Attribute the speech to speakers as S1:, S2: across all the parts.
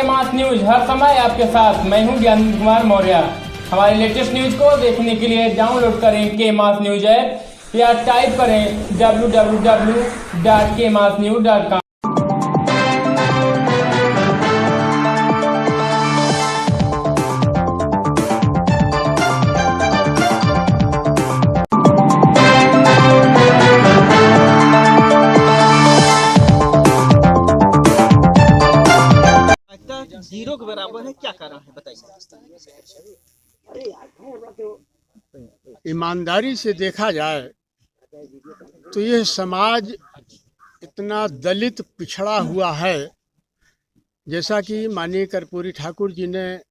S1: मास news हर समय आपके साथ। मैं हूं ज्ञान कुमार मौर्य। हमारे लेटेस्ट न्यूज को देखने के लिए डाउनलोड करें के मास न्यूज ऐप या टाइप करें www.kmasnews.com।
S2: जीरो के बराबर है, क्या कारण है बताइए।
S3: ईमानदारी से देखा जाए तो यह समाज इतना दलित पिछड़ा हुआ है, जैसा कि माननीय कर्पूरी ठाकुर जी ने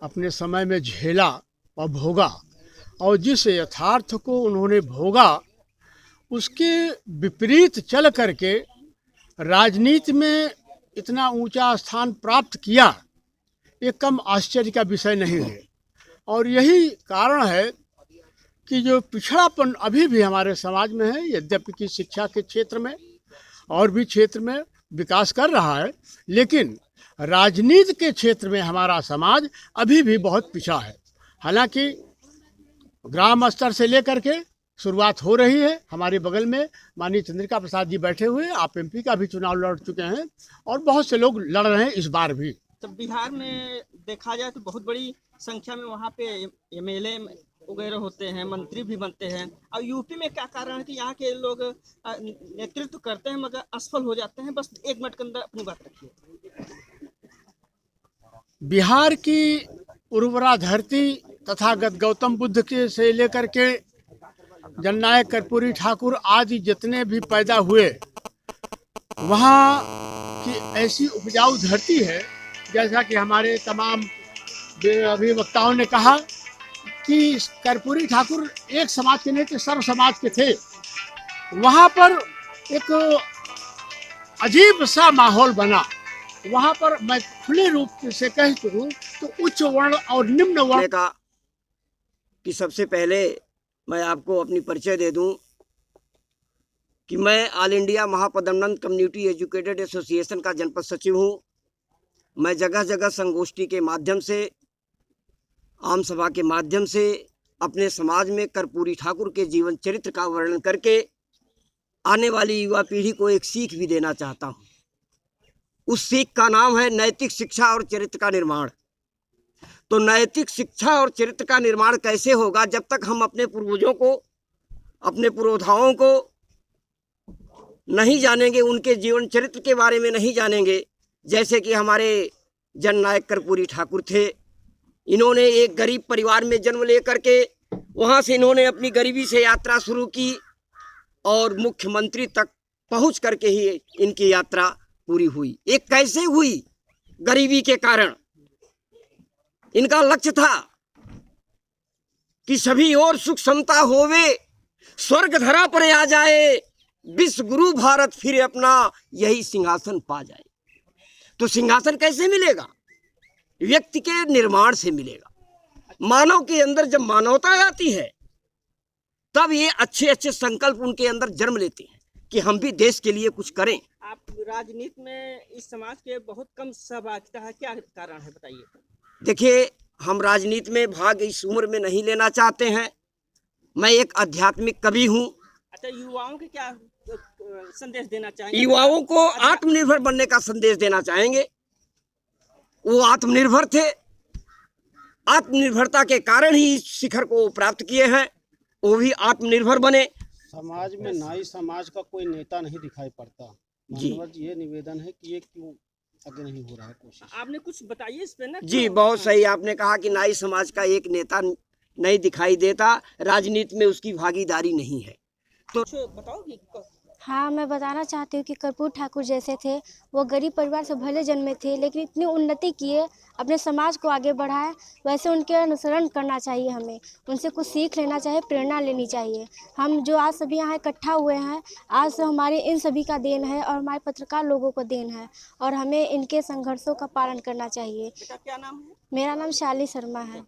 S3: अपने समय में झेला और भोगा, और जिस यथार्थ को उन्होंने भोगा उसके विपरीत चल करके राजनीति में इतना ऊंचा स्थान प्राप्त किया, ये कम आश्चर्य का विषय नहीं है। और यही कारण है कि जो पिछड़ापन अभी भी हमारे समाज में है, यद्यपि कि शिक्षा के क्षेत्र में और भी क्षेत्र में विकास कर रहा है, लेकिन राजनीति के क्षेत्र में हमारा समाज अभी भी बहुत पिछड़ा है। हालांकि ग्राम स्तर से लेकर के शुरुआत हो रही है। हमारे बगल में माननीय चंद्रिका प्रसाद जी बैठे हुए, आप एमपी का भी चुनाव लड़ चुके हैं और बहुत से लोग लड़ रहे हैं इस बार भी।
S2: तो बिहार में देखा जाए तो बहुत बड़ी संख्या में वहाँ पे एमएलए वगैरह होते हैं, मंत्री भी बनते हैं। और यूपी में क्या कारण है कि यहाँ के लोग नेतृत्व करते हैं मगर असफल हो जाते हैं। बस एक मिनट के अंदर अपनी बात रखिए।
S3: बिहार की उर्वरा धरती तथागत गौतम बुद्ध के से लेकर के जननायक कर्पूरी ठाकुर आदि जितने भी पैदा हुए, वहाँ की ऐसी उपजाऊ धरती है, जैसा कि हमारे तमाम अभिवक्ताओं ने कहा कि कर्पूरी ठाकुर एक समाज के नहीं थे, सर्व समाज के थे। वहाँ पर एक अजीब सा माहौल बना। वहाँ पर मैं खुले रूप से कह दूँ तो उच्च वर्ण और निम्न वर्ण
S4: का कि सबसे पहले मैं आपको अपनी परिचय दे दूं कि मैं all India Mahapadmanand community educated association का जनपद सचिव हूं। मैं जगह जगह संगोष्ठी के माध्यम से, आम सभा के माध्यम से अपने समाज में कर्पूरी ठाकुर के जीवन चरित्र का वर्णन करके आने वाली युवा पीढ़ी को एक सीख भी देना चाहता हूं। उस सीख का नाम है नैतिक शिक्षा और चरित्र का निर्माण। तो नैतिक शिक्षा और चरित्र का निर्माण कैसे होगा जब तक हम अपने पूर्वजों को, अपने पुरोधाओं को नहीं जानेंगे, उनके जीवन चरित्र के बारे में नहीं जानेंगे। जैसे कि हमारे जननायक कर्पूरी ठाकुर थे, इन्होंने एक गरीब परिवार में जन्म लेकर के वहाँ से इन्होंने अपनी गरीबी से यात्रा शुरू की और मुख्यमंत्री तक पहुँच करके ही इनकी यात्रा पूरी हुई। एक कैसे हुई? गरीबी के कारण। इनका लक्ष्य था कि सभी और सुख समता होवे, स्वर्ग धरा पर आ जाए, विश्व गुरु भारत फिर अपना यही सिंहासन पा जाए। तो सिंहासन कैसे मिलेगा? व्यक्ति के निर्माण से मिलेगा। मानव के अंदर जब मानवता आती है तब ये अच्छे अच्छे संकल्प उनके अंदर जन्म लेते हैं कि हम भी देश के लिए कुछ करें।
S2: आप राजनीति में इस समाज के बहुत कम सहभागिता है, क्या कारण है बताइए।
S4: देखिए, हम राजनीति में भाग इस उम्र में नहीं लेना चाहते हैं। मैं एक आध्यात्मिक कवि हूँ।
S2: अच्छा, युवाओं के क्या संदेश देना चाहेंगे?
S4: युवाओं को आत्मनिर्भर बनने का संदेश देना चाहेंगे। वो आत्मनिर्भर थे, आत्मनिर्भरता के कारण ही इस शिखर को प्राप्त किए हैं। वो भी आत्मनिर्भर बने।
S5: समाज में नाई समाज का कोई नेता नहीं दिखाई पड़ता।
S4: जी,
S5: ये निवेदन है कि ये क्यों आगे नहीं हो रहा है कोशिश?
S2: आपने कुछ बताइए इस पे ना।
S4: जी, बहुत सही आपने कहा कि नाई समाज का एक नेता नहीं दिखाई देता, राजनीति में उसकी भागीदारी नहीं है। तो
S2: बताओगी।
S6: हाँ, मैं बताना चाहती हूँ कि कर्पूरी ठाकुर जैसे थे, वो गरीब परिवार से भले जन्मे थे, लेकिन इतनी उन्नति किए, अपने समाज को आगे बढ़ाए। वैसे उनके अनुसरण करना चाहिए, हमें उनसे कुछ सीख लेना चाहिए, प्रेरणा लेनी चाहिए। हम जो आज सभी यहाँ इकट्ठा हुए हैं, आज से हमारे इन सभी का देन है और हमारे पत्रकार लोगों का देन है, और हमें इनके संघर्षों का पालन करना चाहिए।
S2: क्या नाम है?
S6: मेरा नाम शाली शर्मा है।